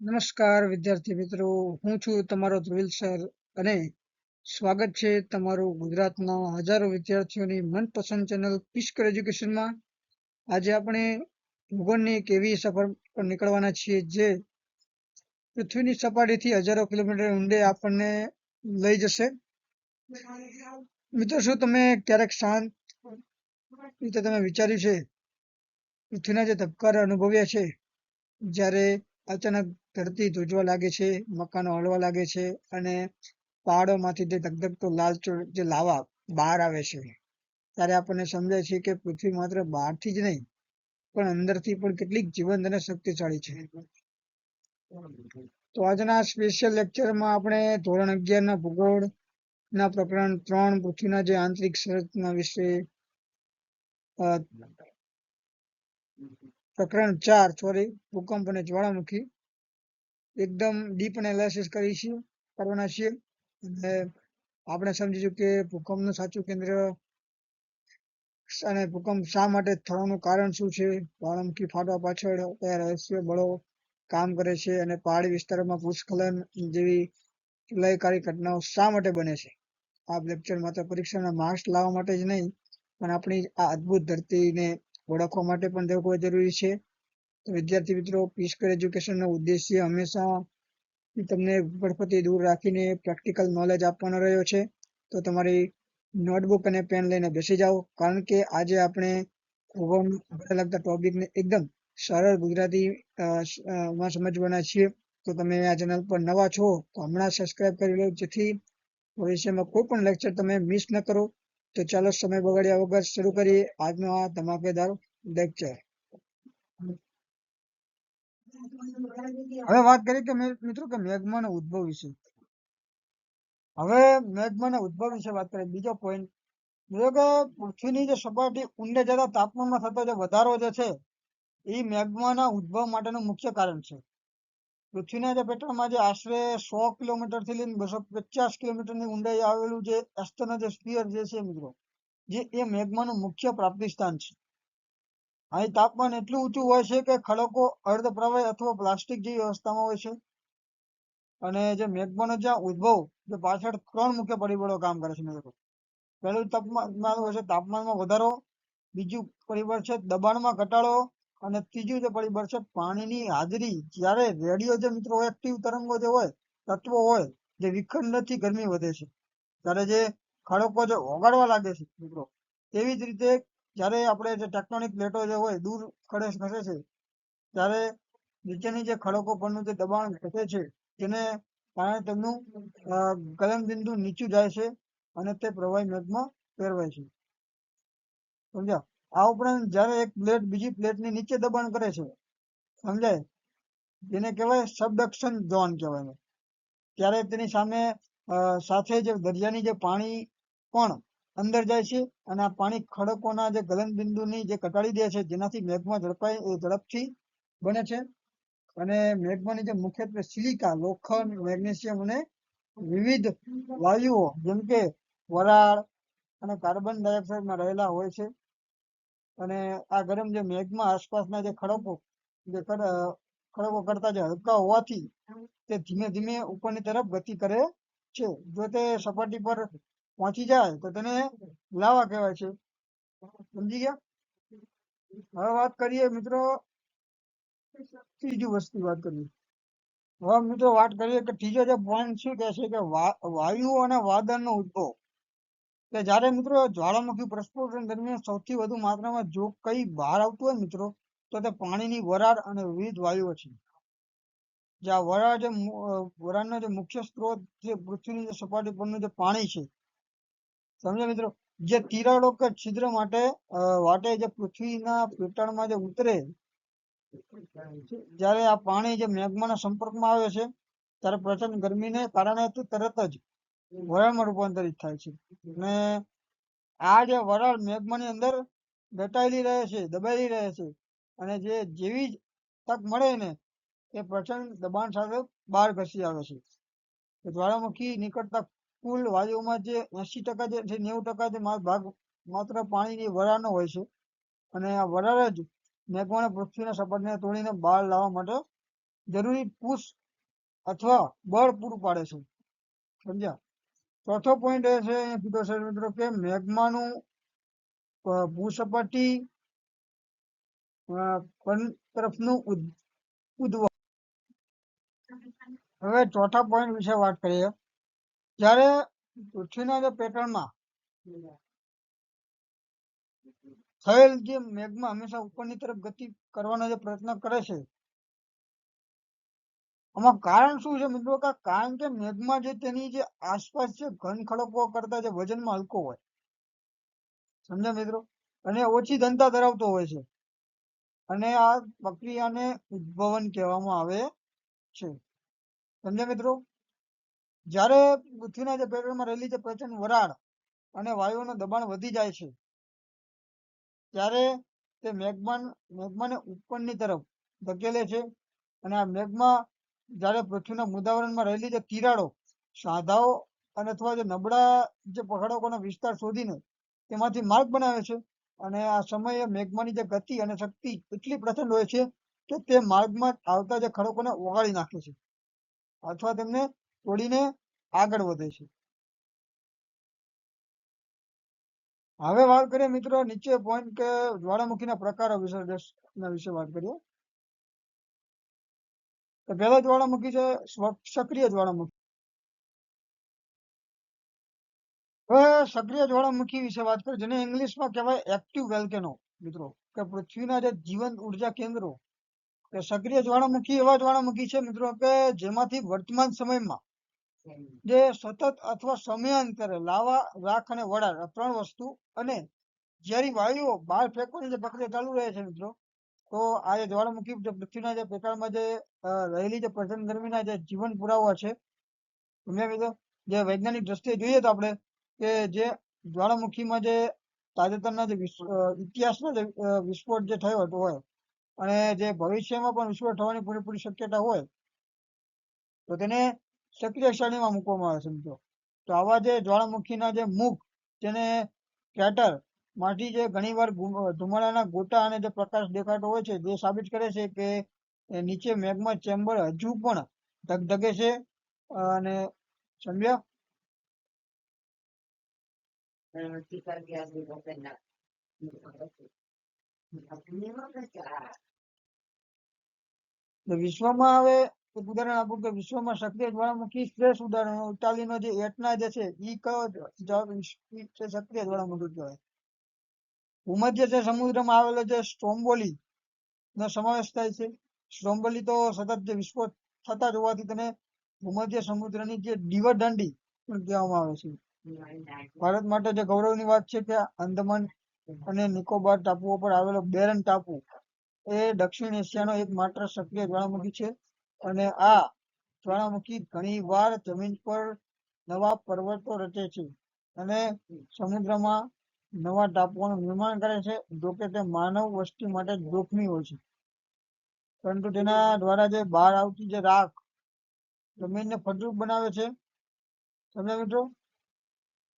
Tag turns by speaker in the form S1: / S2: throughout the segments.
S1: નમસ્કાર વિદ્યાર્થી મિત્રો, હું છું તમારો ધ્રુવિલ સર અને સ્વાગત છે તમારું ગુજરાતના હજારો વિદ્યાર્થીઓની મનપસંદ ચેનલ પિસ્કર એજ્યુકેશનમાં. આજે આપણે ભૂગોળની એક એવી સફર પર નીકળવાના છીએ જે પૃથ્વીની સપાટીથી હજારો કિલોમીટર ઊંડે આપણને લઈ જશે. મિત્રો, શું તમે ક્યારેક શાંત રીતે તમે વિચાર્યું છે પૃથ્વીના જે ધબકારા અનુભવ્યા છે જ્યારે અચાનક ધરતી ધ્રુજવા લાગે છે, મકાનો હલવા લાગે છે અને પહાડોમાંથી જે ધગધગતો લાલ જે લાવા બહાર આવે છે, ત્યારે આપણને સમજાય છે કે પૃથ્વી માત્ર બહારથી જ નહીં પણ અંદરથી પણ કેટલીક જીવંત અને શક્તિશાળી છે. તો આજના સ્પેશિયલ લેક્ચરમાં આપણે ધોરણ 11 ના ભૂગોળ ના પ્રકરણ 3 પૃથ્વીના જે આંતરિક સંરચના વિશે, પ્રકરણ 4 ભૂકંપ અને જ્વાળામુખી એકદમ ડીપ એનાલિસિસ કરવાના છીએ. અને આપણે સમજીશું કે ભૂકંપનું સાચું કેન્દ્ર અને ભૂકંપ શા માટે થવાનું કારણ શું છે, જ્વાળામુખી ફાટવા પાછળ કયા રહસ્ય બળો કામ કરે છે અને પહાડી વિસ્તારોમાં ભૂસ્ખલન જેવી પ્રલયકારી ઘટનાઓ શા માટે બને છે. આ લેક્ચર માત્ર પરીક્ષાના માર્ક્સ લાવવા માટે જ નહીં પણ આપણી આ અદ્ભુત ધરતીને ઓળખવા માટે પણ ખૂબ જરૂરી છે. તો વિદ્યાર્થી મિત્રો, પિસ્કર એજ્યુકેશનનો ઉદ્દેશ્ય હંમેશા તમને ગણપતિ દૂર રાખીને પ્રેક્ટિકલ નોલેજ આપવાનો રહ્યો છે. તો તમારી નોટબુક અને પેન લઈને બેસી જાઓ, કારણ કે આજે આપણે ભૂગોળને લગતા ટોપિકને એકદમ સરળ ગુજરાતી માં સમજવાના છીએ. તો તમે આ ચેનલ પર નવા છો તો હમણાં સબસ્ક્રાઇબ કરી લો, જેથી ભવિષ્યમાં કોઈ પણ લેક્ચર તમે મિસ ન કરો. તો ચાલો સમય બગાડ્યા વગર શરૂ કરીએ આજનો આ ધમાકેદાર લેક્ચર. હવે વાત કરીએ કે મિત્રો કે મેગ્માનો ઉદ્ભવ વિશે. હવે મેગ્માના ઉદ્ભવ વિશે વાત કરીએ. બીજો પોઈન્ટ કે પૃથ્વીની જે સપાટી ઊંડે જતા તાપમાનમાં થતો જે વધારો જે છે એ મેગ્માના ઉદ્ભવ માટેનું મુખ્ય કારણ છે. પૃથ્વીના જે પેટર્નમાં જે આશરે 100 કિલોમીટરથી લઈને 250 કિલોમીટરની ઊંડાઈ આવેલું જે એસ્ટરનો જે સ્ફિયર જે છે મિત્રો, જે એ મેગ્માનું મુખ્ય પ્રાપ્તિ સ્થાન છે. અહીં તાપમાન એટલું ઊંચું હોય છે કે ખડકો અર્ધપ્રવાહી અથવા પ્લાસ્ટિક જેવી અવસ્થામાં હોય છે. અને જે મેગ્માનો જ્યાં ઉદ્ભવ જે પાછળ 3 મુખ્ય પરિબળો કામ કરે છે મિત્રો. પહેલું તાપમાન હોય છે તાપમાનમાં વધારો, બીજું પરિબળ છે દબાણમાં ઘટાડો અને ત્રીજું જે પરિબળ છે પાણીની હાજરી. જ્યારે રેડિયો જે મિત્રો એક્ટિવ તરંગો જે હોય, તત્વો હોય જે વિખંડનથી ગરમી વધે છે, ત્યારે જે ખડકો જે ઓગાળવા લાગે છે મિત્રો, તેવી જ રીતે જ્યારે આપણે જે ટેક્ટોનિક પ્લેટો જે હોય દૂર ખસે છે, ત્યારે નીચેની જે ખડકો પરનું જે દબાણ ઘટે છે તેને કારણે તેમનું ગલનબિંદુ નીચું જાય છે અને તે પ્રવાહી મેઘમાં ફેરવાય છે. સમજ્યા? આ ઉપરાંત જ્યારે એક પ્લેટ બીજી પ્લેટની નીચે દબાણ કરે છે, સમજાય, જેને કહેવાય સબડક્શન ઝોન કહેવાય, ત્યારે તેની સામે સાથે જે દરિયાની જે પાણી પણ અંદર જાય છે અને આ પાણી ખડકોના જે ગલનબિંદુની જે ઘટાડી દે છે, જેનાથી મેઘમાં ઝડપથી બને છે. અને મેઘમાની જે મુખ્યત્વે સિલિકા, લોખંડ, મેગ્નેશિયમ અને વિવિધ વાયુઓ જેમ કે વરાળ અને કાર્બન ડાયોક્સાઇડમાં રહેલા હોય છે. અને આ ગરમ જે મેઘમાં આસપાસના જે ખડકો કરતા જે હલકા હોવાથી તે ધીમે ધીમે ઉપરની તરફ ગતિ કરે છે. જો તે સપાટી પર પહોંચી જાય તો તેને લાવા કહેવાય છે. સમજી ગયા? હવે વાત કરીએ મિત્રો ત્રીજી વસ્તુ વાત કરીએ. હવે મિત્રો વાત કરીએ કે ત્રીજો જે પોઈન્ટ શું કહે છે કે વાયુ અને વાદળનો ઉદ્ભવ. કે જ્યારે મિત્રો જ્વાળામુખી પ્રસ્ફોટન દરમિયાન સૌથી વધુ માત્રામાં જો કઈ બહાર આવતું હોય મિત્રો, તો તે પાણીની વરાળ અને વિવિધ વાયુઓ છે. જે આ વરાળનો જે મુખ્ય સ્ત્રોત છે પૃથ્વીની જે સપાટી પરનું જે પાણી છે, સમજો મિત્રો, જે તિરાડો કે છિદ્ર વાટે જે પૃથ્વીના પેટાળમાં જે ઉતરે, જ્યારે આ પાણી જે મેગ્માના સંપર્કમાં આવે છે ત્યારે પ્રચંડ ગરમીને કારણે તે તરત જ વરાળમાં રૂપાંતરિત થાય છે. અને આ જે વરાળ મેગ્માની અંદર દટાયેલી રહે છે, દબાયેલી રહે છે, અને જેવી જ તક મળે ને એ પ્રચંડ દબાણ સાથે બહાર ઘસી આવે છે. જ્વાળામુખી નીકળતા કુલ વાયુઓમાં જે 80% જે 90% જે ભાગ માત્ર પાણીની વરાળનો હોય છે. અને આ વરાળ જ મેઘમાને પૃથ્વીના સપાટીને તોડીને બહાર લાવવા માટે જરૂરી પુશ અથવા બળ પૂરું પાડે છે. સમજ્યા? ચોથો પોઈન્ટ એ છે અહીંયા કીધો છે મિત્રો કે મેગ્માનું ભૂસપાટી તરફનું ઉદ્ભવ. હવે ચોથા પોઈન્ટ વિશે વાત કરીએ. જ્યારે પૃથ્વીના જે પેટર્નમાં થયેલ જે મેઘમાં હંમેશા ઉપરની તરફ ગતિ કરવાનો જે પ્રયત્ન કરે છે, આમાં કારણ શું છે મિત્રો? કારણ કે મેઘમાં જે તેની જે આસપાસ જે ઘન ખડકો કરતા જે વજનમાં હલકો હોય, સમજ્યા મિત્રો, અને ઓછી ઘનતા ધરાવતો હોય છે, અને આ પ્રક્રિયાને ઉદ્ભવન કહેવામાં આવે છે. સમજ્યા મિત્રો? જ્યારે પૃથ્વીના જે પેટર્નમાં રહેલી જે પ્રચંડ વરાળ અને વાયુઓનું દબાણ વધી જાય છે, ત્યારે તે મેગ્માને ઉપરની તરફ ધકેલે છે. અને આ મેગ્મા જ્યારે પૃથ્વીના મૃદાવરણમાં રહેલી જે તિરાડો, સાંધાઓ અને અથવા જે નબળા જે પહાડોનો વિસ્તાર શોધીને તેમાંથી માર્ગ બનાવે છે. અને આ સમયે મેગ્માની જે ગતિ અને શક્તિ એટલી પ્રચંડ હોય છે કે તે માર્ગમાં આવતા જે ખડકોને ઓગાળી નાખે છે અથવા તેમને તોડીને આગળ વધે છે. હવે વાત કરીએ મિત્રો નીચે પોઈન્ટ કે જ્વાળામુખીના પ્રકારો વિશે વાત કરીએ. તો પહેલો જ્વાળામુખી છે સક્રિય જ્વાળામુખી. હવે સક્રિય જ્વાળામુખી વિશે વાત કરીએ, જેને ઇંગ્લિશમાં કહેવાય એક્ટિવ વેલ્કેનો મિત્રો, કે પૃથ્વીના જે જીવંત ઉર્જા કેન્દ્રો. કે સક્રિય જ્વાળામુખી એવા જ્વાળામુખી છે મિત્રો કે જેમાંથી વર્તમાન સમયમાં જે સતત અથવા સમયાંતરે લાવા, રાખ અને વરાળ, આ ત્રણ વસ્તુ અને ઝેરી વાયુઓ બહાર ફેંકવાની જે પ્રક્રિયા ચાલુ રહે છે મિત્રો. તો આ જે જ્વાળામુખી જે પૃથ્વીના જે પેટાળમાં જે રહેલી જે પ્રચંડ ગરમીના જે જીવન પુરાવા છે, સમજ્યા મિત્રો, જે વૈજ્ઞાનિક દ્રષ્ટિએ જોઈએ તો આપણે કે જે જ્વાળામુખીમાં જે તાજેતરના જે ઇતિહાસમાં જે વિસ્ફોટ જે થયો હતો હોય અને જે ભવિષ્યમાં પણ વિસ્ફોટ થવાની પૂરેપૂરી શક્યતા હોય, તો તેને સક્રિય શ્રેણીમાં મૂકવામાં આવે છે મિત્રો. તો આવા જે જ્વાળામુખીના જે મુખ, જેને ક્રેટર માંથી જે ઘણીવાર ધુમાડાના ગોટા અને જે પ્રકાશ દેખાતો હોય છે, જે સાબિત કરે છે કે નીચે મેગ્મા ચેમ્બર હજુ પણ ધગધગે છે. અને સમજ્યા? વિશ્વમાં હવે એક ઉદાહરણ આપું કે વિશ્વમાં સક્રિય જ્વાળામુખી શ્રેષ્ઠ ઉદાહરણ ઇટાલીનો જે એટના જે છે એ કયો સક્રિય જ્વાળામુખી કહેવાય. ભૂમધ્ય જે સમુદ્રમાં આવેલો જે સ્ટ્રોમ્બોલી નો સમાવેશ થાય છે. સ્ટ્રોમ્બોલી તો સતત જે વિસ્ફોટ થતા જ હોવાથી તેને ભૂમધ્ય સમુદ્રની જે દીવદાંડી પણ કહેવામાં આવે છે. ભારત માટે જે ગૌરવની વાત છે કે અંદમાન અને નિકોબાર ટાપુઓ પર આવેલો બેરન ટાપુ એ દક્ષિણ એશિયાનો એકમાત્ર સક્રિય જ્વાળામુખી છે. અને આ જ્વાળામુખી ઘણી વાર જમીન પર નવા પર્વતો રચે છે અને સમુદ્રમાં નવા ટાપુઓનું નિર્માણ કરે છે. જોકે તે માનવ વસ્તી માટે જોખમી હોય છે, પરંતુ તેના દ્વારા જે બહાર આવતી જે રાખ જમીનને ફળદ્રુપ બનાવે છે. સમજ્યા મિત્રો?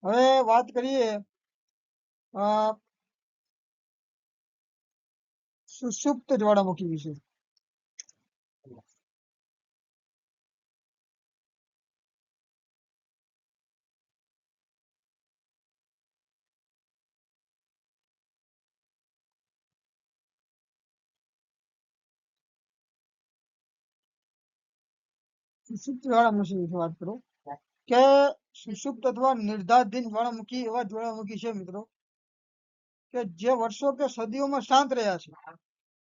S1: હવે વાત કરીએ સુષુપ્ત જ્વાળામુખી વિશે. સુષુપ્ત જ્વાળામુખી વિશે વાત કરું કે સુષુપ્ત અથવા નિર્ધાધીન જ્વાળામુખી એવા જ્વાળામુખી છે મિત્રો કે જે વર્ષો કે સદીઓમાં શાંત રહ્યા છે,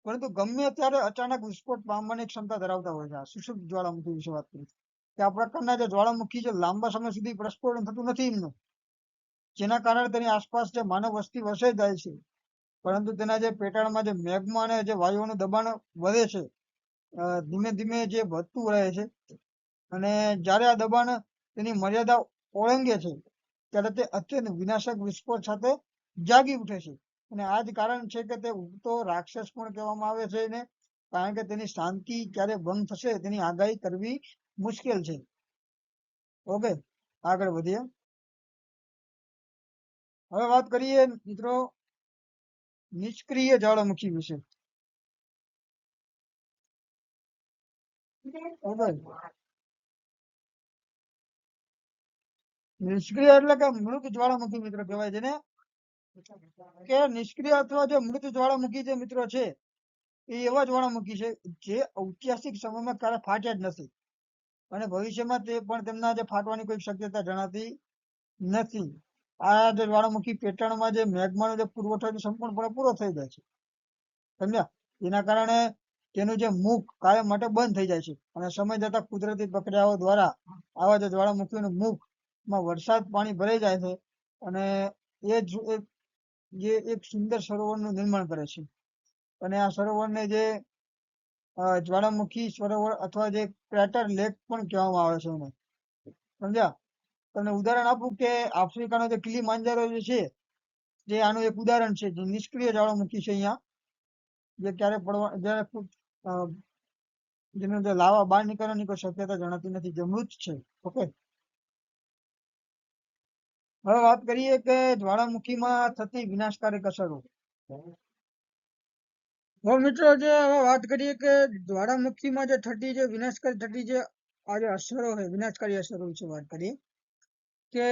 S1: પરંતુ ગમે ત્યારે અચાનક વિસ્ફોટ પામવાની ક્ષમતા ધરાવતા હોય છે. આ સુષુપ્ત જ્વાળામુખી વિશે વાત કરી કે આ પ્રકારના જે જ્વાળામુખી છે લાંબા સમય સુધી પ્રસ્ફોટન થતું નથી એમનું, જેના કારણે તેની આસપાસ જે માનવ વસ્તી વસે જાય છે, પરંતુ તેના જે પેટાળમાં જે મેગ્મા અને જે વાયુઓનું દબાણ વધે છે, ધીમે ધીમે જે વધતું રહે છે. અને જ્યારે આ દબાણ તેની મર્યાદા ઓળંગે છે ત્યારે તે અત્યંત વિનાશક વિસ્ફોટ સાથે જાગી ઉઠે છે. અને આ જ કારણ છે કે તે ઉગતો રાક્ષસ પણ કહેવામાં આવે છે એને, કારણ કે તેની શાંતિ ક્યારે ભંગ થશે તેની આગાહી કરવી મુશ્કેલ છે. ઓકે, આગળ વધીએ. હવે વાત કરીએ મિત્રો નિષ્ક્રિય જ્વાળામુખી વિશે. બરાબર. નિષ્ક્રિય એટલે કે મૃત જ્વાળામુખી મિત્રો કહેવાય છે ને, કે નિષ્ક્રિય અથવા જે મૃત જ્વાળામુખી જે મિત્રો છે એ એવા જ્વાળામુખી છે જે ઐતિહાસિક સમયમાં ક્યારે ફાટ્યા જ નથી અને ભવિષ્યમાં તે પણ તેમના જે ફાટવાની કોઈ શક્યતા જણાતી નથી. આ જે જ્વાળામુખી પેટાળમાં જે મેગ્માનો જે પુરવઠો છે સંપૂર્ણપણે પૂરો થઈ જાય છે, સમજ્યા? એના કારણે તેનું જે મુખ કાયમ માટે બંધ થઈ જાય છે અને સમય જતા કુદરતી પ્રક્રિયાઓ દ્વારા આવા જે જ્વાળામુખીઓનું મુખમાં વરસાદ પાણી ભરાઈ જાય છે અને એ જ જે એક સુંદર સરોવરનું નિર્માણ કરે છે અને આ સરોવરને જે જ્વાળામુખી સરોવર અથવા જે ક્રેટર લેક પણ કહેવામાં આવે છે એને, સમજ્યા? તમને ઉદાહરણ આપું કે આફ્રિકાનો જે કિલીમાંજારો જે છે જે આનું એક ઉદાહરણ છે, જે નિષ્ક્રિય જ્વાળામુખી છે અહીંયા, જે ક્યારે પડવા જ્યારે જેનો જે લાવા બહાર નીકળવાની કોઈ શક્યતા જણાતી નથી, જે મૃત છે. ઓકે, હવે વાત કરીએ કે જ્વાળામુખીમાં થતી વિનાશકારક અસરો. હવે મિત્રો જે હવે વાત કરીએ કે જ્વાળામુખીમાં જે થતી જે વિનાશકારી થતી જે આ જે અસરો છે, વિનાશકારી અસરો વિશે વાત કરીએ કે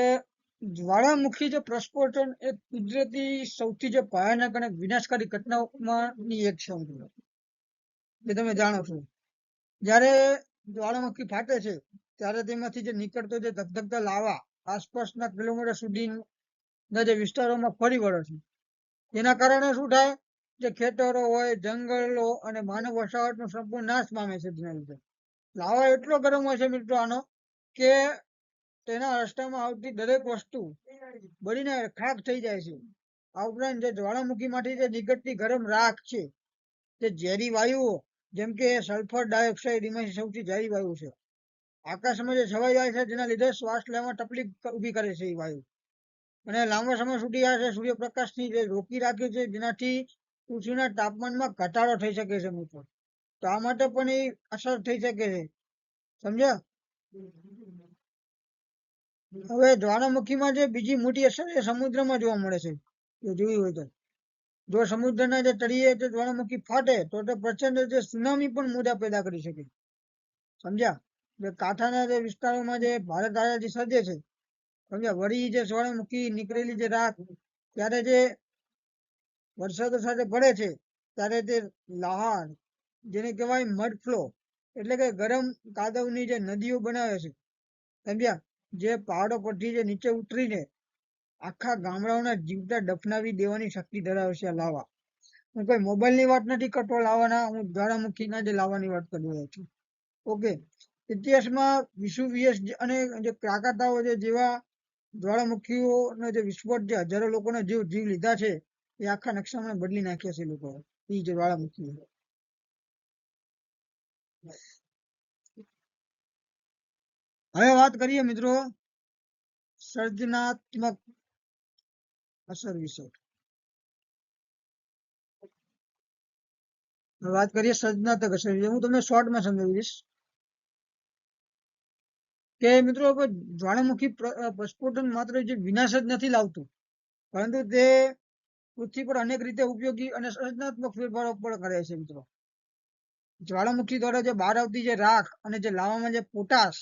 S1: જ્વાળામુખી જે પ્રસ્ફોટન એ કુદરતી સૌથી જે ભયાનક અને વિનાશકારી ઘટનાઓમાંની એક છે મિત્રો, જે તમે જાણો છો. જ્યારે જ્વાળામુખી ફાટે છે ત્યારે તેમાંથી જે નીકળતો જે ધગધગતા લાવા આસપાસના કિલોમીટર સુધીના જે વિસ્તારોમાં ફરી વળે છે. તેના કારણે શું થાય, જે ખેતરો હોય, જંગલો અને માનવ વસાહતનો સંપૂર્ણ નાશ પામે છે. તેના લીધે લાવા એટલો ગરમ હોય છે મિત્રો આનો કે તેના રસ્તામાં આવતી દરેક વસ્તુ બળીને ખાક થઈ જાય છે. આ ઉપરાંત જે જ્વાળામુખીમાંથી જે નીકળતી ગરમ રાખ છે, જે ઝેરી વાયુઓ જેમ કે સલ્ફર ડાયોક્સાઇડ એમાંથી સૌથી ઝેરી વાયુ છે. આકાશમાં જે છવાઈ જાય છે જેના લીધે શ્વાસ લેવામાં તકલીફ ઊભી કરે છે એ વાયુ અને લાંબા સમય સુધી આ સૂર્યપ્રકાશની જે રોકી રાખે છે, જેનાથી પૃથ્વીના તાપમાનમાં ઘટાડો થઈ શકે છે મિત્રો. તો આ માટે પણ એ અસર થઈ શકે છે, સમજ્યા? હવે જ્વાળામુખીમાં જે બીજી મોટી અસર એ સમુદ્રમાં જોવા મળે છે, જો જોયું હોય તો. જો સમુદ્રના જે તળિયે જે જ્વાળામુખી ફાટે તો તે પ્રચંડ જે સુનામી પણ મોજા પેદા કરી શકે, સમજ્યા? જે કાંઠાના જે વિસ્તારોમાં જે ભારે તારાજી સર્જે છે, સમજ્યા? વળી જે જ્વાળામુખી નીકળેલી જે રાખ ત્યારે જે વરસાદ સાથે પડે છે ત્યારે તે લહાર, જેને કહેવાય મડ ફ્લો, એટલે કે ગરમ કાદવની જે નદીઓ બનાવે છે, સમજ્યા? જે પહાડો પરથી જે નીચે ઉતરીને આખા ગામડાઓના જીવતા દફનાવી દેવાની શક્તિ ધરાવે છે આ લાવા. હું કોઈ મોબાઈલની વાત નથી કરતો લાવાના, હું જ્વાળામુખીના જે લાવાની વાત કરી રહ્યો છું. ઓકે, ઇતિહાસમાં વિસુવિયસ અને જે ક્રાકાતાઓ જેવા જ્વાળામુખીઓનો જે વિસ્ફોટ જે હજારો લોકોના જીવ લીધા છે એ આખા નકશામાં બદલી નાખ્યા છે લોકો એ જે જ્વાળામુખી. હવે વાત કરીએ મિત્રો સર્જનાત્મક અસર વિશે. વાત કરીએ સર્જનાત્મક અસર વિશે. હું તમને શોર્ટમાં સમજાવી દઈશ કે મિત્રો જ્વાળામુખી પ્રસ્ફોટન માત્ર જે વિનાશ જ નથી લાવતું, પરંતુ તે પૃથ્વી પર અનેક રીતે ઉપયોગી અને સર્જનાત્મક ફેરફારો પણ કરે છે મિત્રો. જ્વાળામુખી દ્વારા જે બહાર આવતી જે રાખ અને જે લાવામાં જે પોટાશ,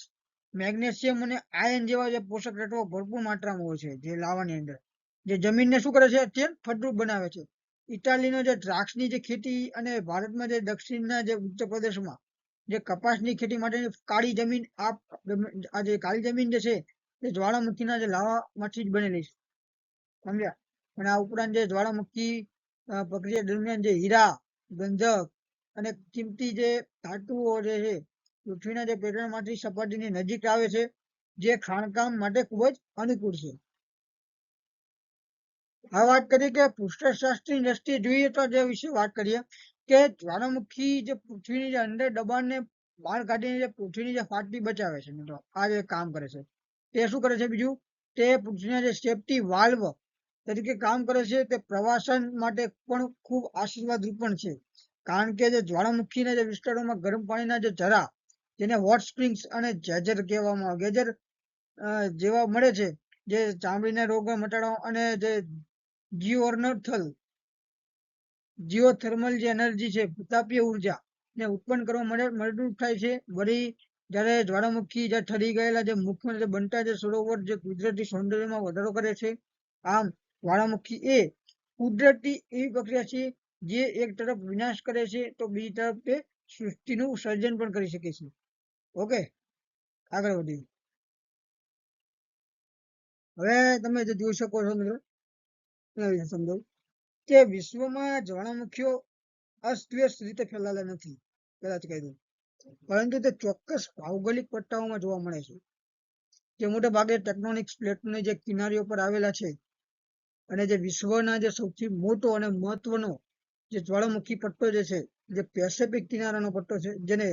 S1: મેગ્નેશિયમ અને આયન જેવા જે પોષક તત્વો ભરપૂર માત્રામાં હોય છે જે લાવાની અંદર, જે જમીનને શું કરે છે, અત્યંત ફળદ્રુપ બનાવે છે. ઇટાલીનો જે દ્રાક્ષની જે ખેતી અને ભારતમાં જે દક્ષિણના જે ઉચ્ચ પ્રદેશમાં જે કપાસની ખેતી માટેની કાળી જમીન, આ જે કાળી જમીન જે છે એ જ્વાળામુખીના જે લાવામાંથી જ બનેલી છે, સમજ્યા? અને આ ઉપરાંત જે જ્વાળામુખી પ્રક્રિયા દરમિયાન જે હીરા, ગંધક અને કિંમતી જે ધાતુઓ જે છે પૃથ્વીના જે પેટાળમાંથી સપાટીની નજીક આવે છે, જે ખાણકામ માટે ખૂબ જ અનુકૂળ છે. આ વાત કરીએ કે પૃષ્ઠશાસ્ત્રની દ્રષ્ટિએ જોઈએ તો જે વિશે વાત કરીએ કે જ્વાળામુખી જે પૃથ્વીની જે અંદર દબાણને બહાર કાઢીને જે પૃથ્વીની જે ફાટથી બચાવે છે મિત્રો, આ જે કામ કરે છે. તે શું કરે છે બીજું, તે પૃથ્વીના જે સેફ્ટી વાલ્વ તરીકે કામ કરે છે. તે પ્રવાસન માટે પણ ખૂબ આશીર્વાદરૂપ પણ છે, કારણ કે જે જ્વાળામુખીના જે વિસ્તારોમાં ગરમ પાણીના જે ઝરા, જેને હોટ સ્પ્રિંગ્સ અને ગેજર કહેવામાં આવે, ગેજર જેવા મળે છે, જે ચામડીના રોગો મટાડવા અને જે જીઓથર્મલ જે એનર્જી છે, તાપીય ઉર્જા ને ઉત્પન્ન કરવા મદદરૂપ થાય છે. વળી જ્યારે જ્વાળામુખી જ્યારે ઠરી ગયેલા જે મુખમાં જે બનતા જે સરોવર જે કુદરતી સૌંદર્યમાં વધારો કરે છે. આમ જ્વાળામુખી એ કુદરતી એવી પ્રક્રિયા છે જે એક તરફ વિનાશ કરે છે તો બીજી તરફ તે સૃષ્ટિનું સર્જન પણ કરી શકે છે. ઓકે, આગળ વધીએ. હવે તમે જે જોઈ શકો છો મિત્રો એના વિશે સમજાવું કે વિશ્વમાં જ્વાળામુખીઓ અસ્તવ્યસ્ત રીતે ફેલાયેલા નથી, કદાચ કહી દઉં, પરંતુ તે ચોક્કસ ભૌગોલિક પટ્ટાઓમાં જોવા મળે છે, જે મોટા ભાગે ટેક્ટોનિક પ્લેટોની જે કિનારીઓ પર આવેલા છે. અને જે વિશ્વના જે સૌથી મોટો અને મહત્વનો જે જ્વાળામુખી પટ્ટો જે છે, જે પેસિફિક કિનારાનો પટ્ટો છે, જેને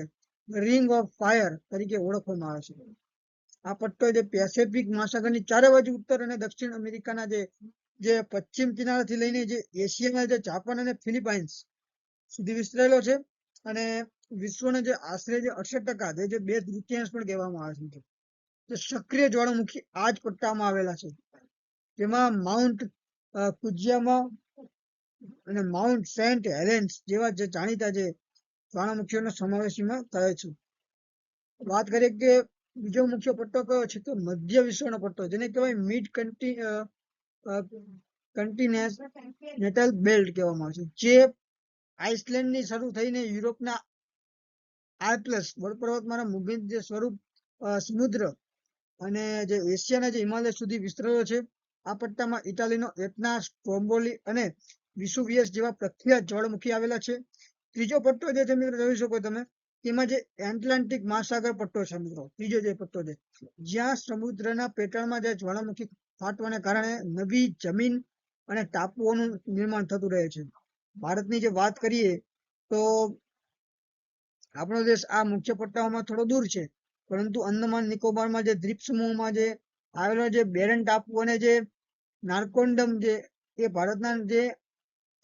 S1: રિંગ ઓફ ફાયર તરીકે ઓળખવામાં આવે છે. આ પટ્ટો જે પેસિફિક મહાસાગરની ચારે બાજુ ઉત્તર અને દક્ષિણ અમેરિકાના જે પશ્ચિમ કિનારાથી લઈને જે એશિયાના જે જાપાન અને ફિલિપાઇન્સ સુધી વિસ્તરેલો છે. અને વિશ્વના જે આશરે જે 68% જે 2/3 પણ કહેવામાં આવે છે, જે સક્રિય જ્વાળામુખી આ જ પટ્ટામાં આવેલા છે. જેમાં માઉન્ટ ફુજિયામા અને માઉન્ટ સેન્ટ હેલેન્સ જેવા જે જાણીતા જે જ્વાળામુખીઓનો સમાવેશમાં થાય છે. વાત કરીએ કે બીજો મુખ્ય પટ્ટો કયો છે તો મધ્ય વિશ્વનો પટ્ટો, જેને કહેવાય મિડ કન્ટિનેન્ટલ બેલ્ટ કહેવામાં આવે છે, જે આઇસલેન્ડ ની શરૂ થઈને યુરોપના આલ્પ્સ પર્વતમાળા મુભીન જે સ્વરૂપ સમુદ્ર અને જે એશિયાના જે હિમાલય સુધી વિસ્તરેલો છે. આ પટ્ટામાં ઇટાલીનો એટના, સ્ટ્રોમ્બોલી અને વિસુવિયસ જેવા પ્રખ્યાત જ્વાળામુખી આવેલા છે. ત્રીજો પટ્ટો જે છે મિત્રો જોઈ શકો તમે, તેમાં જે એટલાન્ટિક મહાસાગર પટ્ટો છે મિત્રો, ત્રીજો જે પટ્ટો છે, જ્યાં સમુદ્રના પેટાળમાં જે જ્વાળામુખી ફાટવાને કારણે નવી જમીન અને ટાપુઓનું નિર્માણ થતું રહે છે. ભારતની જે વાત કરીએ તો આપણો દેશ આ મુખ્ય પટ્ટાઓમાં થોડો દૂર છે, પરંતુ અંદમાન નિકોબારમાં જે દ્વીપ સમૂહમાં જે આવેલો જે બેરન ટાપુ અને જે નારકોન્ડમ જે એ ભારતના જે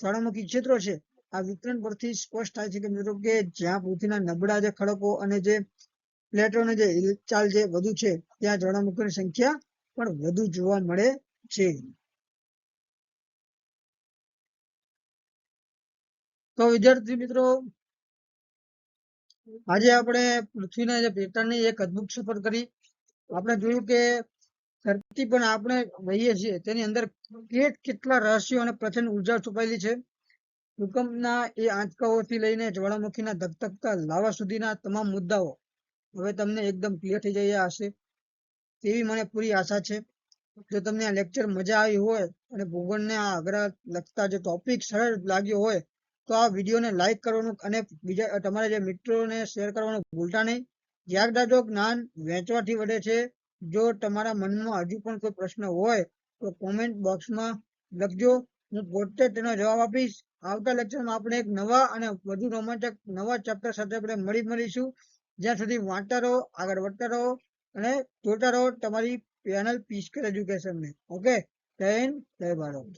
S1: જ્વાળામુખી ક્ષેત્રો છે. આ વિતરણ પરથી સ્પષ્ટ થાય છે કે મિત્રો કે જ્યાં પૃથ્વીના નબળા જે ખડકો અને જે પ્લેટોની જે હિલચાલ જે વધુ છે, ત્યાં જ્વાળામુખીઓની સંખ્યા પણ વધુ જોવા મળે છે. તો વિદ્યાર્થી મિત્રો, આજે આપણે પૃથ્વીના જે પેટાળની એક અદ્ભુત સફર કરી. આપણે જોયું કે ધરતી પણ આપણે રહીએ છીએ તેની અંદર કેટલા રહસ્યો અને પ્રચંડ ઉર્જા છુપાયેલી છે. ભૂકંપના એ આંચકાઓથી લઈને જ્વાળામુખીના ધગધગતા લાવા સુધીના તમામ મુદ્દાઓ હવે તમને એકદમ ક્લિયર થઈ ગયા હશે તેવી મને પૂરી આશા છે. જો તમને આ લેક્ચર મજા આવી હોય અને ભૂગોળને આ અઘરા લગતા જે ટોપિક સરળ લાગ્યો હોય તો આ વિડીયોને લાઈક કરવાનું અને બીજા તમારા જે મિત્રોને શેર કરવાનું ભૂલતા નહીં. યાદ રાખજો, જ્ઞાન વહેંચવાથી વધે છે. જો તમારા મનમાં હજુ પણ કોઈ પ્રશ્ન હોય તો કોમેન્ટ બોક્સમાં લખજો, હું પોતે તેનો જવાબ આપીશ. આવતા લેક્ચરમાં આપણે એક નવા અને વધુ રોમાંચક નવા ચેપ્ટર સાથે આપણે મળીશું. જ્યાં સુધી વાંચતા રહો, આગળ વધતા રહો અને જોતા રહો તમારી પેનલ પીસકર એજ્યુકેશનને. ઓકે, જય હિન્દ, જય ભારત.